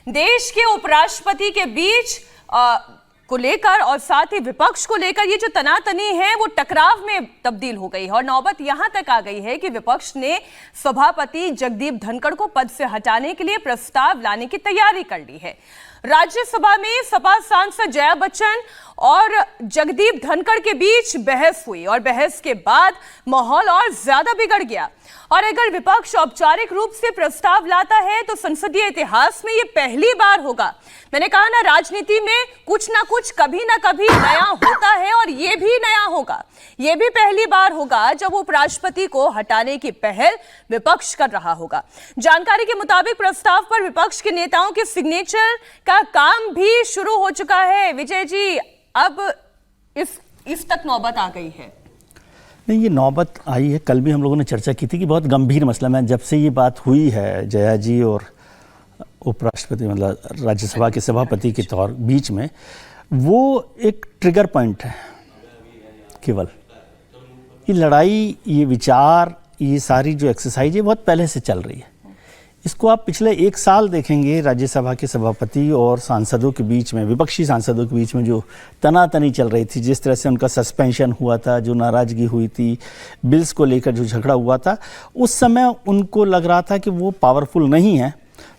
देश के उपराष्ट्रपति के बीच को लेकर और साथ ही विपक्ष को लेकर ये जो तनातनी है वो टकराव में तब्दील हो गई है और नौबत यहां तक आ गई है कि विपक्ष ने सभापति जगदीप धनखड़ को पद से हटाने के लिए प्रस्ताव लाने की तैयारी कर ली है। राज्यसभा में सपा सांसद जया बच्चन और जगदीप धनखड़ के बीच बहस हुई और बहस के बाद माहौल और ज्यादा बिगड़ गया। और अगर विपक्ष औपचारिक रूप से प्रस्ताव लाता है तो संसदीय इतिहास में यह पहली बार होगा। मैंने कहा ना, राजनीति में कुछ ना कुछ कभी ना कभी नया होता है और यह भी नया होगा। यह भी पहली बार होगा जब उपराष्ट्रपति को हटाने की पहल विपक्ष कर रहा होगा। जानकारी के मुताबिक प्रस्ताव पर विपक्ष के नेताओं के सिग्नेचर का काम भी शुरू हो चुका है। विजय जी, अब इस तक नौबत आ गई है। नहीं, ये नौबत आई है। कल भी हम लोगों ने चर्चा की थी कि बहुत गंभीर मसला है। जब से ये बात हुई है जया जी और उपराष्ट्रपति मतलब राज्यसभा के सभापति के तौर बीच में, वो एक ट्रिगर पॉइंट है केवल। ये लड़ाई, ये विचार, ये सारी जो एक्सरसाइज है बहुत पहले से चल रही है। इसको आप पिछले 1 साल देखेंगे, राज्यसभा के सभापति और सांसदों के बीच में, विपक्षी सांसदों के बीच में जो तनातनी चल रही थी, जिस तरह से उनका सस्पेंशन हुआ था, जो नाराज़गी हुई थी, बिल्स को लेकर जो झगड़ा हुआ था, उस समय उनको लग रहा था कि वो पावरफुल नहीं है,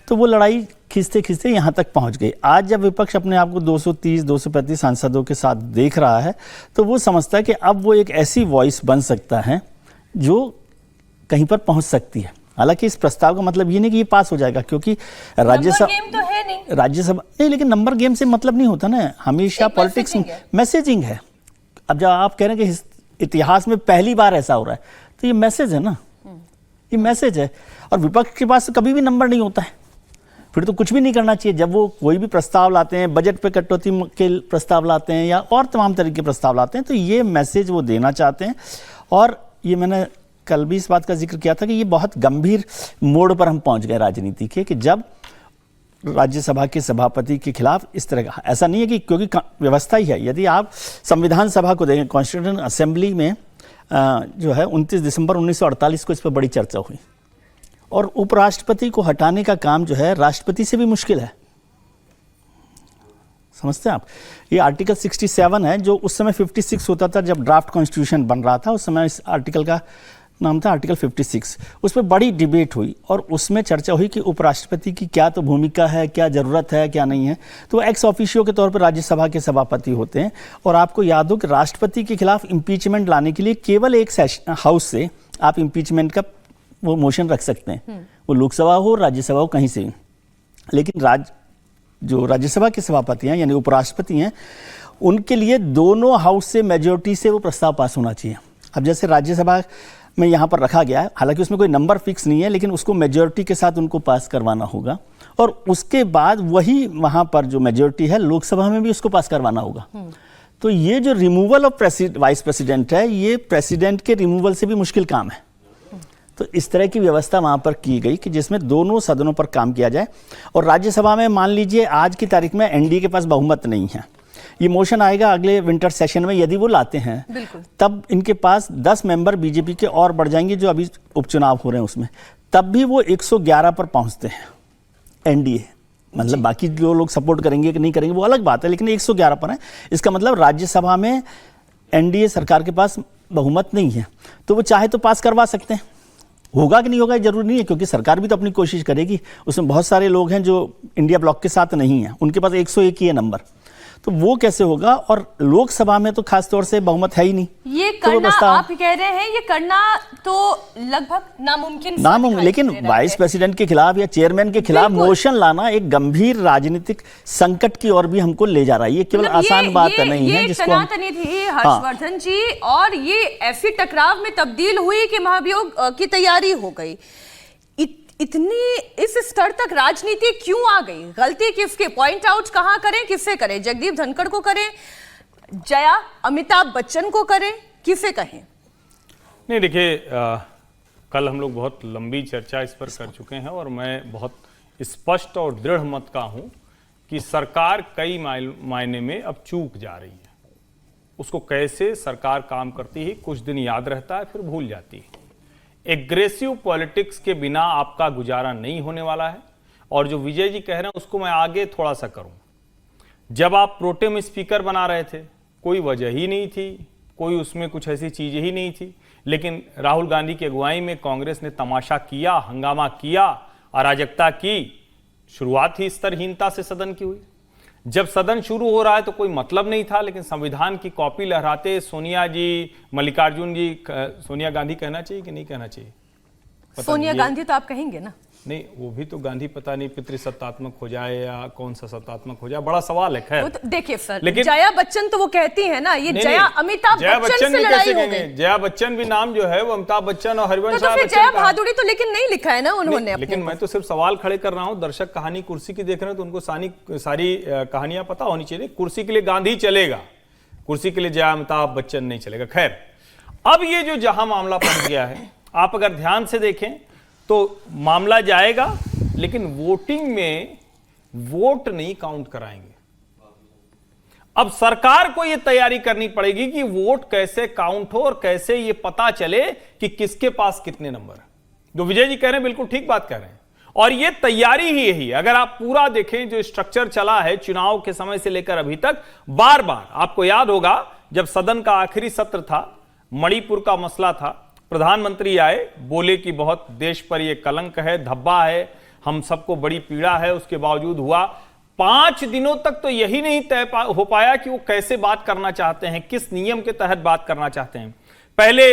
तो वो लड़ाई खींचते खींचते यहाँ तक पहुँच गई। आज जब विपक्ष अपने आप को 230-235 सांसदों के साथ देख रहा है तो वो समझता है कि अब वो एक ऐसी वॉइस बन सकता है जो कहीं पर पहुँच सकती है। हालांकि इस प्रस्ताव का मतलब ये नहीं कि ये पास हो जाएगा, क्योंकि राज्यसभा तो है नहीं, राज्यसभा नहीं, लेकिन नंबर गेम से मतलब नहीं होता ना। हमेशा पॉलिटिक्स मैसेजिंग है। अब जब आप कह रहे हैं कि इतिहास में पहली बार ऐसा हो रहा है, तो ये मैसेज है ना, ये मैसेज है। और विपक्ष के पास कभी भी नंबर नहीं होता है, फिर तो कुछ भी नहीं करना चाहिए। जब वो कोई भी प्रस्ताव लाते हैं, बजट पे कटौती के प्रस्ताव लाते हैं या और तमाम तरीके के प्रस्ताव लाते हैं, तो ये मैसेज वो देना चाहते हैं। और ये मैंने कल भी इस बात का जिक्र किया था कि ये बहुत गंभीर मोड़ पर हम पहुंच गए राजनीति के, कि जब राज्यसभा के सभापति के खिलाफ इस तरह का, ऐसा नहीं है कि क्योंकि व्यवस्था ही है। यदि आप संविधान सभा को देखें, कॉन्स्टिट्यूशन असेंबली में जो है 29 दिसंबर 1948 को इस पर बड़ी चर्चा हुई। और उपराष्ट्रपति को हटाने का काम जो है राष्ट्रपति से भी मुश्किल है, समझते हैं आप। ये आर्टिकल 67 है, जो उस समय 56 होता था जब ड्राफ्ट कॉन्स्टिट्यूशन बन रहा था। उस समय इस आर्टिकल का नाम था आर्टिकल 56। उस पर बड़ी डिबेट हुई और उसमें चर्चा हुई कि उपराष्ट्रपति की क्या तो भूमिका है, क्या ज़रूरत है, क्या नहीं है। तो एक्स ऑफिशियो के तौर पर राज्यसभा के सभापति होते हैं। और आपको याद हो कि राष्ट्रपति के खिलाफ इम्पीचमेंट लाने के लिए केवल एक हाउस से आप इम्पीचमेंट का वो मोशन रख सकते हैं, वो लोकसभा हो, राज्यसभा हो, कहीं से। लेकिन जो राज्यसभा के सभापति हैं यानी उपराष्ट्रपति हैं, उनके लिए दोनों हाउस से मेजॉरिटी से वो प्रस्ताव पास होना चाहिए। अब जैसे राज्यसभा में यहाँ पर रखा गया है, हालांकि उसमें कोई नंबर फिक्स नहीं है, लेकिन उसको मेजॉरिटी के साथ उनको पास करवाना होगा। और उसके बाद वही वहाँ पर जो मेजॉरिटी है लोकसभा में भी उसको पास करवाना होगा। तो ये जो रिमूवल ऑफ वाइस प्रेसिडेंट है, ये प्रेसिडेंट के रिमूवल से भी मुश्किल काम है। तो इस तरह की व्यवस्था वहाँ पर की गई कि जिसमें दोनों सदनों पर काम किया जाए। और राज्यसभा में मान लीजिए आज की तारीख में एनडीए के पास बहुमत नहीं है, ये मोशन आएगा अगले विंटर सेशन में, यदि वो लाते हैं तब इनके पास 10 मेंबर बीजेपी के और बढ़ जाएंगे, जो अभी उपचुनाव हो रहे हैं उसमें, तब भी वो 111 पर पहुँचते हैं एनडीए। मतलब बाकी जो लोग सपोर्ट करेंगे कि नहीं करेंगे वो अलग बात है, लेकिन 111 पर है। इसका मतलब राज्यसभा में एनडीए सरकार के पास बहुमत नहीं है, तो वो चाहे तो पास करवा सकते हैं। होगा कि नहीं होगा जरूरी नहीं है, क्योंकि सरकार भी तो अपनी कोशिश करेगी। उसमें बहुत सारे लोग हैं जो इंडिया ब्लॉक के साथ नहीं हैं, उनके पास 101 ही है नंबर, तो वो कैसे होगा। और लोकसभा में तो खास तौर से बहुमत है ही नहीं। ये करना, आप कह रहे हैं ये करना तो लगभग नामुमकिन, लेकिन वाइस प्रेसिडेंट के खिलाफ या चेयरमैन के खिलाफ मोशन लाना एक गंभीर राजनीतिक संकट की ओर भी हमको ले जा रहा है। ये केवल आसान बात नहीं है जिसको तनातनी थी हर्षवर्धन जी, और ये ऐसी टकराव में तब्दील हुई कि महाभियोग की तैयारी हो गई। इतनी इस स्तर तक राजनीति क्यों आ गई? गलती किसके? पॉइंट आउट कहां करें, किससे करें? जगदीप धनखड़ को करें, जया अमिताभ बच्चन को करें, किसे कहें? नहीं, देखिए, कल हम लोग बहुत लंबी चर्चा इस पर कर चुके हैं और मैं बहुत स्पष्ट और दृढ़ मत का हूं कि सरकार कई मायने में अब चूक जा रही है। उसको कैसे सरकार काम करती है कुछ दिन याद रहता है, फिर भूल जाती है। एग्रेसिव पॉलिटिक्स के बिना आपका गुजारा नहीं होने वाला है और जो विजय जी कह रहे हैं उसको मैं आगे थोड़ा सा करूं। जब आप प्रोटेम स्पीकर बना रहे थे, कोई वजह ही नहीं थी, कोई उसमें कुछ ऐसी चीज ही नहीं थी, लेकिन राहुल गांधी की अगुवाई में कांग्रेस ने तमाशा किया, हंगामा किया, अराजकता की। शुरुआत ही स्तरहीनता से सदन की हुई। जब सदन शुरू हो रहा है तो कोई मतलब नहीं था, लेकिन संविधान की कॉपी लहराते सोनिया जी, मल्लिकार्जुन जी, सोनिया गांधी कहना चाहिए कि नहीं कहना चाहिए? सोनिया गांधी तो आप कहेंगे ना? नहीं, वो भी तो गांधी पता नहीं पितृसत्तात्मक हो जाए या कौन सा सत्तात्मक हो जाए, बड़ा सवाल है। खैर तो देखिए सर, लेकिन जया बच्चन तो वो कहती है ना, ये जया अमिताभ बच्चन से लड़ाई हो गई। जया बच्चन भी नाम जो है वो अमिताभ बच्चन और हरिवंश तो फिर जया बहादुरी तो लेकिन नहीं लिखा है ना उन्होंने। लेकिन मैं तो सिर्फ सवाल खड़े कर रहा हूं। दर्शक कहानी कुर्सी की देख रहे हैं तो उनको सारी कहानियां पता होनी चाहिए। कुर्सी के लिए गांधी चलेगा, कुर्सी के लिए जया अमिताभ बच्चन नहीं चलेगा। खैर, अब ये जो जहां मामला पहुंच गया है, आप अगर ध्यान से देखें तो मामला जाएगा, लेकिन वोटिंग में वोट नहीं काउंट कराएंगे। अब सरकार को यह तैयारी करनी पड़ेगी कि वोट कैसे काउंट हो और कैसे यह पता चले कि किसके पास कितने नंबर है। जो विजय जी कह रहे हैं बिल्कुल ठीक बात कह रहे हैं, और यह तैयारी ही यही है। अगर आप पूरा देखें जो स्ट्रक्चर चला है चुनाव के समय से लेकर अभी तक, बार बार आपको याद होगा जब सदन का आखिरी सत्र था, मणिपुर का मसला था, प्रधानमंत्री आए, बोले कि बहुत देश पर यह कलंक है, धब्बा है, हम सबको बड़ी पीड़ा है। उसके बावजूद हुआ 5 दिनों तक तो यही नहीं तय हो पाया कि वो कैसे बात करना चाहते हैं, किस नियम के तहत बात करना चाहते हैं। पहले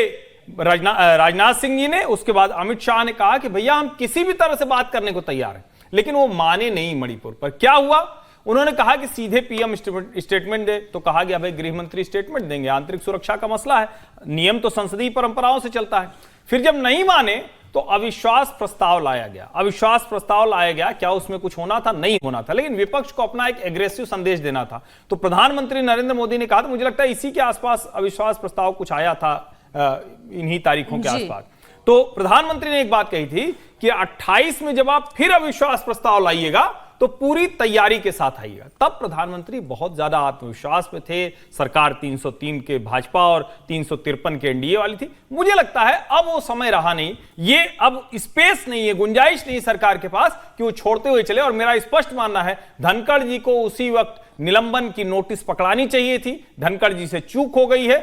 राजनाथ सिंह जी ने, उसके बाद अमित शाह ने कहा कि भैया हम किसी भी तरह से बात करने को तैयार हैं, लेकिन वो माने नहीं। मणिपुर पर क्या हुआ, उन्होंने कहा कि सीधे पीएम स्टेटमेंट दे, तो कहा गया भाई गृह मंत्री स्टेटमेंट देंगे, आंतरिक सुरक्षा का मसला है, नियम तो संसदीय परंपराओं से चलता है। फिर जब नहीं माने तो अविश्वास प्रस्ताव लाया गया। अविश्वास प्रस्ताव लाया गया, क्या उसमें कुछ होना था? नहीं होना था, लेकिन विपक्ष को अपना एक एग्रेसिव संदेश देना था। तो प्रधानमंत्री नरेंद्र मोदी ने कहा था, मुझे लगता है इसी के आसपास अविश्वास प्रस्ताव कुछ आया था, इन्हीं तारीखों के आसपास। तो प्रधानमंत्री ने एक बात कही थी कि 28 में जब आप फिर अविश्वास प्रस्ताव लाइएगा तो पूरी तैयारी के साथ आइएगा। तब प्रधानमंत्री बहुत ज्यादा आत्मविश्वास में थे। सरकार 303 के भाजपा और 353 के एनडीए वाली थी। मुझे लगता है अब वो समय रहा नहीं, ये अब स्पेस नहीं है, गुंजाइश नहीं है सरकार के पास कि वो छोड़ते हुए चले। और मेरा स्पष्ट मानना है धनखड़ जी को उसी वक्त निलंबन की नोटिस पकड़ानी चाहिए थी, धनखड़ जी से चूक हो गई है।